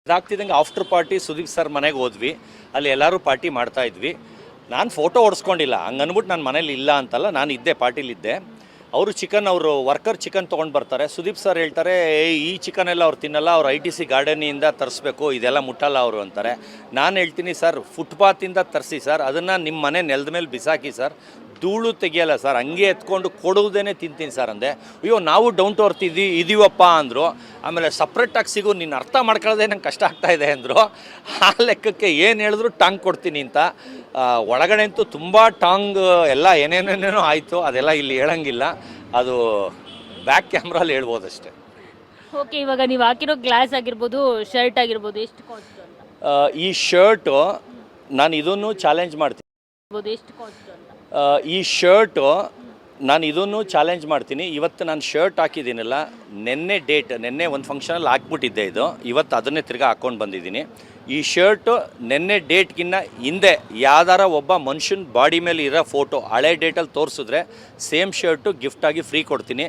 ಇದಾಗ್ತಿದ್ದಂಗೆ after party Sudeep sir ಮನೆಗೆ ಹೋದ್ವಿ. ಅಲ್ಲಿ ಎಲ್ಲರೂ ಪಾರ್ಟಿ ಮಾಡ್ತಾ ಇದ್ವಿ. ನಾನು ಫೋಟೋ ಹೊಡ್ಸ್ಕೊಂಡಿಲ್ಲ, ಹಂಗೆ ಅಂದ್ಬಿಟ್ಟು ನಾನು ಮನೇಲಿ ಇಲ್ಲ ಅಂತಲ್ಲ, ನಾನು ಇದ್ದೆ, ಪಾರ್ಟಿಲಿದ್ದೆ. ಅವರು ಅವರು ವರ್ಕರ್ ಚಿಕನ್ ತೊಗೊಂಡು ಬರ್ತಾರೆ. ಸುದೀಪ್ ಸರ್ ಹೇಳ್ತಾರೆ, ಈ ಚಿಕನ್ ಎಲ್ಲ ಅವ್ರು ತಿನ್ನಲ್ಲ, ಅವ್ರು ITC ಗಾರ್ಡನಿಂದ ತರಿಸ್ಬೇಕು, ಇದೆಲ್ಲ ಮುಟ್ಟಲ್ಲ ಅವರು ಅಂತಾರೆ. ನಾನು ಹೇಳ್ತೀನಿ, ಸರ್ ಫುಟ್ಪಾತಿಂದ ತರಿಸಿ ಸರ್, ಅದನ್ನು ನಿಮ್ಮ ಮನೆ ನೆಲದ ಮೇಲೆ ಬಿಸಾಕಿ ಸರ್, ಧೂಳು ತೆಗಿಯಲ್ಲ ಸರ್, ಹಂಗೆ ಎತ್ಕೊಂಡು ಕೊಡುವುದೇ ತಿಂತೀನಿ ಸರ್ ಅಂದೆ. ಅಯ್ಯೋ ನಾವು ಡೌನ್ ಟು ಅರ್ತ್ ಇದೀವಪ್ಪ ಅಂದರು. ಆಮೇಲೆ ಸಪ್ರೇಟಾಗಿ ಸಿಗು, ನೀನು ಅರ್ಥ ಮಾಡ್ಕೊಳ್ಳೋದೇ ನಂಗೆ ಕಷ್ಟ ಆಗ್ತಾಯಿದೆ ಅಂದರು. ಆ ಲೆಕ್ಕಕ್ಕೆ ಏನು ಹೇಳಿದ್ರು ಟಾಂಗ್ ಕೊಡ್ತೀನಿ ಅಂತ. ಒಳಗಡೆ ಅಂತೂ ತುಂಬ ಟಾಂಗ್ ಎಲ್ಲ ಏನೇನೇನೇನೋ ಆಯಿತು, ಅದೆಲ್ಲ ಇಲ್ಲಿ ಹೇಳಂಗಿಲ್ಲ, ಅದು ಬ್ಯಾಕ್ ಕ್ಯಾಮ್ರಲ್ಲಿ ಹೇಳ್ಬೋದಷ್ಟೇ. ಓಕೆ, ಇವಾಗ ನೀವು ಹಾಕಿರೋ ಗ್ಲಾಸ್ ಆಗಿರ್ಬೋದು, ಶರ್ಟ್ ಆಗಿರ್ಬೋದು, ಎಷ್ಟು ಕಾಸ್ಟ್ ಅಂತ? ಈ ಶರ್ಟು ನಾನು ಇದನ್ನು ಚಾಲೆಂಜ್ ಮಾಡ್ತೀನಿ. ಎಷ್ಟು ಕಾಸ್ಟ್ ಅಂತ? ಈ ಶರ್ಟು ನಾನು ಇದನ್ನು ಚಾಲೆಂಜ್ ಮಾಡ್ತೀನಿ. ಇವತ್ತು ನಾನು ಶರ್ಟ್ ಹಾಕಿದ್ದೀನಲ್ಲ, ನೆನ್ನೆ ಒಂದು ಫಂಕ್ಷನಲ್ಲಿ ಹಾಕ್ಬಿಟ್ಟಿದ್ದೆ ಇದು, ಇವತ್ತು ಅದನ್ನೇ ತಿರ್ಗಾ ಹಾಕ್ಕೊಂಡು ಬಂದಿದ್ದೀನಿ. ಈ ಶರ್ಟು ನೆನ್ನೆ ಡೇಟ್ಗಿನ್ನ ಹಿಂದೆ ಯಾವ್ದಾರ ಒಬ್ಬ ಮನುಷ್ಯನ ಬಾಡಿ ಮೇಲೆ ಇರೋ ಫೋಟೋ ಹಳೆ ಡೇಟಲ್ಲಿ ತೋರಿಸಿದ್ರೆ ಸೇಮ್ ಶರ್ಟು ಗಿಫ್ಟಾಗಿ ಫ್ರೀ ಕೊಡ್ತೀನಿ.